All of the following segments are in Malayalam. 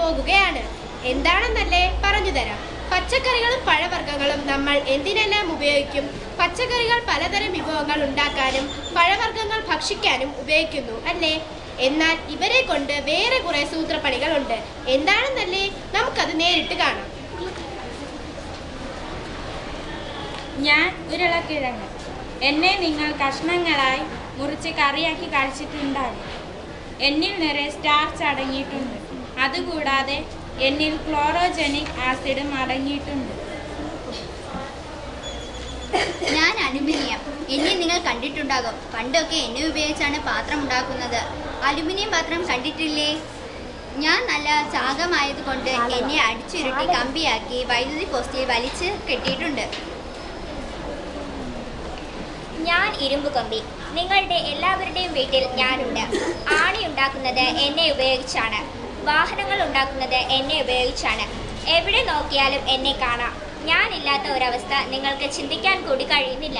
പോകുകയാണ്. എന്താണെന്നല്ലേ പറഞ്ഞു തരാം. പച്ചക്കറികളും പഴവർഗ്ഗങ്ങളും നമ്മൾ എന്തിനെല്ലാം ഉപയോഗിക്കും? പച്ചക്കറികൾ പലതരം വിഭവങ്ങൾ ഉണ്ടാക്കാനും പഴവർഗ്ഗങ്ങൾ ഭക്ഷിക്കാനും ഉപയോഗിക്കുന്നു അല്ലേ? എന്നാൽ ഇവരെ കൊണ്ട് വേറെ കുറെ സൂത്രപ്പണികളുണ്ട്. എന്താണെന്നല്ലേ? നമുക്കത് നേരിട്ട് കാണാം. ഞാൻ ഉരുളക്കിഴങ്ങ്. എന്നെ നിങ്ങൾ കഷ്ണങ്ങളായി മുറിച്ച് കറിയാക്കി കഴിച്ചിട്ടുണ്ടാകും. എന്നിൽ നിറയെ സ്റ്റാർച്ച് അടങ്ങിയിട്ടുണ്ട്. അതുകൂടാതെ എന്നിൽ ക്ലോറോജനിക് ആസിഡും അടങ്ങിയിട്ടുണ്ട്. ഞാൻ അലുമിനിയം. എന്നിൽ നിങ്ങൾ കണ്ടിട്ടുണ്ടാകും. പണ്ടൊക്കെ എണ്ണ ഉപയോഗിച്ചാണ് പാത്രം ഉണ്ടാക്കുന്നത്. അലുമിനിയം പാത്രം കണ്ടിട്ടില്ലേ? ഞാൻ നല്ല ചാകമായതുകൊണ്ട് എന്നെ അടിച്ചുരുട്ടി കമ്പിയാക്കി വൈദ്യുതി പോസ്റ്റിൽ വലിച്ച് കെട്ടിയിട്ടുണ്ട്. ഞാൻ ഇരുമ്പ് കമ്പി. നിങ്ങളുടെ എല്ലാവരുടെയും വീട്ടിൽ ഞാനുണ്ട്. ആണി ഉണ്ടാക്കുന്നത് എന്നെ ഉപയോഗിച്ചാണ്. വാഹനങ്ങൾ ഉണ്ടാക്കുന്നത് എന്നെ ഉപയോഗിച്ചാണ്. എവിടെ നോക്കിയാലും എന്നെ കാണാം. ഞാനില്ലാത്ത ഒരവസ്ഥ നിങ്ങൾക്ക് ചിന്തിക്കാൻ കൂടി കഴിയുന്നില്ല.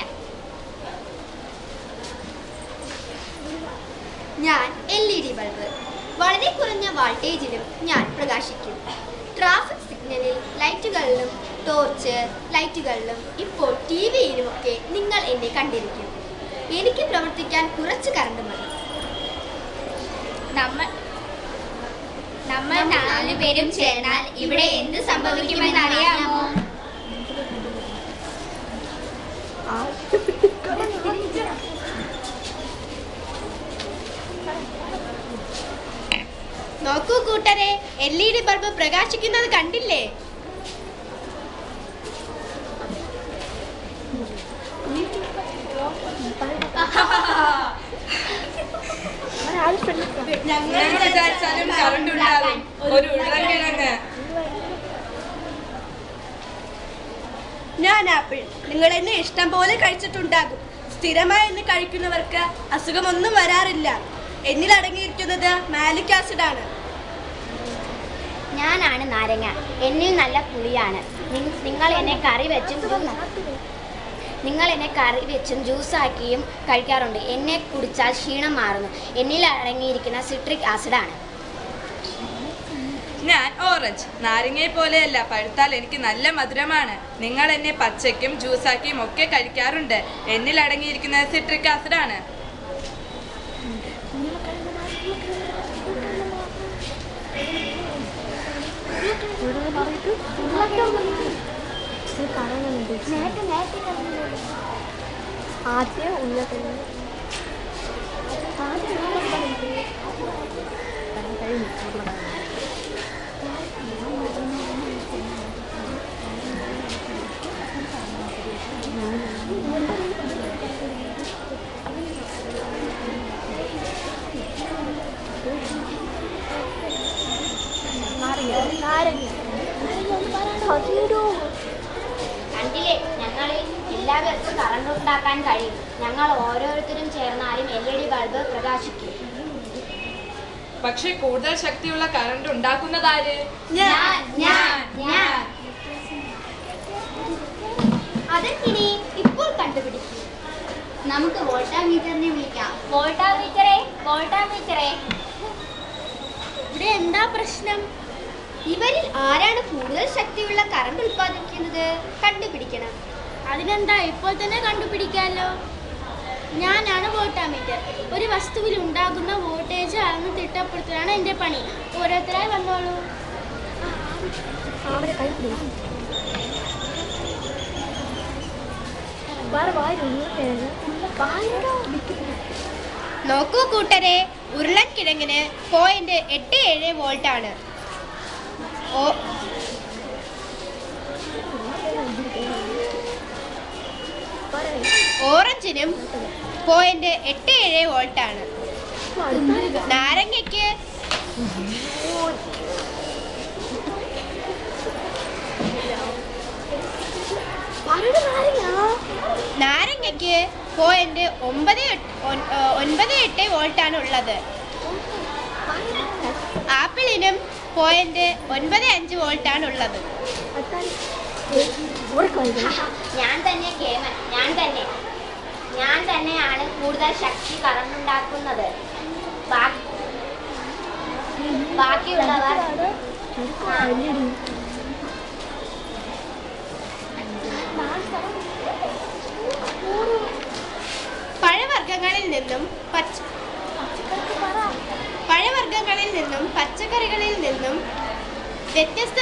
ഞാൻ LED ബൾബ്. വളരെ കുറഞ്ഞ വോൾട്ടേജിലും ഞാൻ പ്രകാശിക്കും. ട്രാഫിക് സിഗ്നലിൽ ലൈറ്റുകളിലും ടോർച്ച് ലൈറ്റുകളിലും ഇപ്പോൾ ടിവിയിലുമൊക്കെ നിങ്ങൾ എന്നെ കണ്ടിരിക്കും. എനിക്ക് പ്രവർത്തിക്കാൻ കുറച്ച് കറണ്ട് മതി. നമ്മൾ 4 പേരും ചേർന്നാൽ ഇവിടെ എന്ത് സംഭവിക്കുമെന്ന് അറിയാമോ? നോക്കൂ കൂട്ടരെ, LED ബൾബ് പ്രകാശിക്കുന്നത് കണ്ടില്ലേ? ഞാൻ ആപ്പിൾ. നിങ്ങൾ എന്നെ ഇഷ്ടം പോലെ കഴിച്ചിട്ടുണ്ടാകും. സ്ഥിരമായി എന്നെ കഴിക്കുന്നവർക്ക് അസുഖമൊന്നും വരാറില്ല. എന്നിൽ അടങ്ങിയിരിക്കുന്നത് മാലിക് ആസിഡാണ്. ഞാനാണ് നാരങ്ങ. എന്നിൽ നല്ല പുളിയാണ്. നിങ്ങൾ എന്നെ കറി വെച്ചും ജ്യൂസാക്കിയും കഴിക്കാറുണ്ട്. എന്നെ കുടിച്ചാൽ ക്ഷീണം മാറുന്നു. എന്നിൽ അടങ്ങിയിരിക്കുന്ന സിട്രിക് ആസിഡാണ്. ഞാൻ ഓറഞ്ച്. നാരങ്ങയെ പോലെയല്ല, പഴുത്താൽ എനിക്ക് നല്ല മധുരമാണ്. നിങ്ങൾ എന്നെ പച്ചയ്ക്കും ജ്യൂസാക്കിയും ഒക്കെ കഴിക്കാറുണ്ട്. എന്നിൽ അടങ്ങിയിരിക്കുന്നത് സിട്രിക് ആസിഡാണ്. കണ്ടില്ലേ, ഞങ്ങളിൽ എല്ലാവർക്കും കറണ്ട് ഉണ്ടാക്കാൻ കഴിയും. ഞങ്ങൾ ഓരോരുത്തരും ചേർന്നാലും LED ബൾബ് പ്രകാശിക്കും. പക്ഷെ കൂടുതൽ ശക്തിയുള്ള കറണ്ട് ഉണ്ടാക്കുന്നതാര്? അതെങ്ങനെ ഇപ്പോൾ കണ്ടുപിടിക്കും? നമുക്ക് വോൾട്ടാമീറ്ററിനെ വിളിക്കാം. വോൾട്ടാമീറ്ററെ. ഇവിടെ എന്താ പ്രശ്നം? ഇവരിൽ ആരാണ് കൂടുതൽ ശക്തിയുള്ള കറണ്ട് ഉൽപ്പാദിപ്പിക്കുന്നത്? കണ്ടുപിടിക്കണം. അതിനെന്താ, ഇപ്പോൾ തന്നെ കണ്ടുപിടിക്കാമല്ലോ. ഞാനാണ് വോൾട്ടാമീറ്റർ. ഒരു വസ്തുവിൽ ഉണ്ടാകുന്ന വോൾട്ടേജ് അളന്ന് തിട്ടപ്പെടുത്തലാണ് എൻ്റെ പണി. ഓരോരുത്തരായി വന്നോളൂ. നോക്കൂ കൂട്ടരെ, ഉരുളൻകിഴങ്ങിന് 0.87 വോൾട്ടാണ്. ഓറഞ്ചിനും 0.87 വോൾട്ടാണ്. നാരങ്ങയ്ക്ക് നാരങ്ങയ്ക്ക് 0.98 വോൾട്ടാണ് ഉള്ളത്. ആപ്പിളിനും 0.95 വോൾട്ടാണ് ഉള്ളത്. ഞാൻ തന്നെയാണ് കൂടുതൽ ശക്തി കറണ്ടുണ്ടാക്കുന്നത്. ബാക്കിയുള്ളവർ പഴവർഗ്ഗങ്ങളിൽ നിന്നും പച്ചക്കറികളിൽ നിന്നും വ്യത്യസ്ത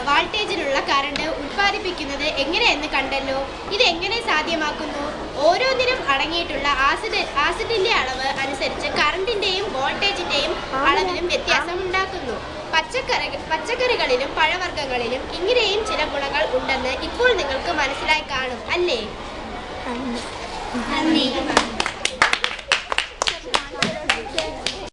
വാൾട്ടേജിലുള്ള കറണ്ട് ഉൽപ്പാദിപ്പിക്കുന്നത് എങ്ങനെയെന്ന് കണ്ടല്ലോ. ഇത് എങ്ങനെ സാധ്യമാക്കുന്നു? ഓരോന്നിനും അടങ്ങിയിട്ടുള്ള ആസിഡിന്റെ അളവ് അനുസരിച്ച് കറണ്ടിന്റെയും വോൾട്ടേജിന്റെയും അളവിലും വ്യത്യാസം ഉണ്ടാക്കുന്നു. പച്ചക്കറികളിലും പഴവർഗ്ഗങ്ങളിലും ഇങ്ങനെയും ചില ഗുണങ്ങൾ ഉണ്ടെന്ന് ഇപ്പോൾ നിങ്ങൾക്ക് മനസ്സിലായി കാണും അല്ലേ? നന്ദി.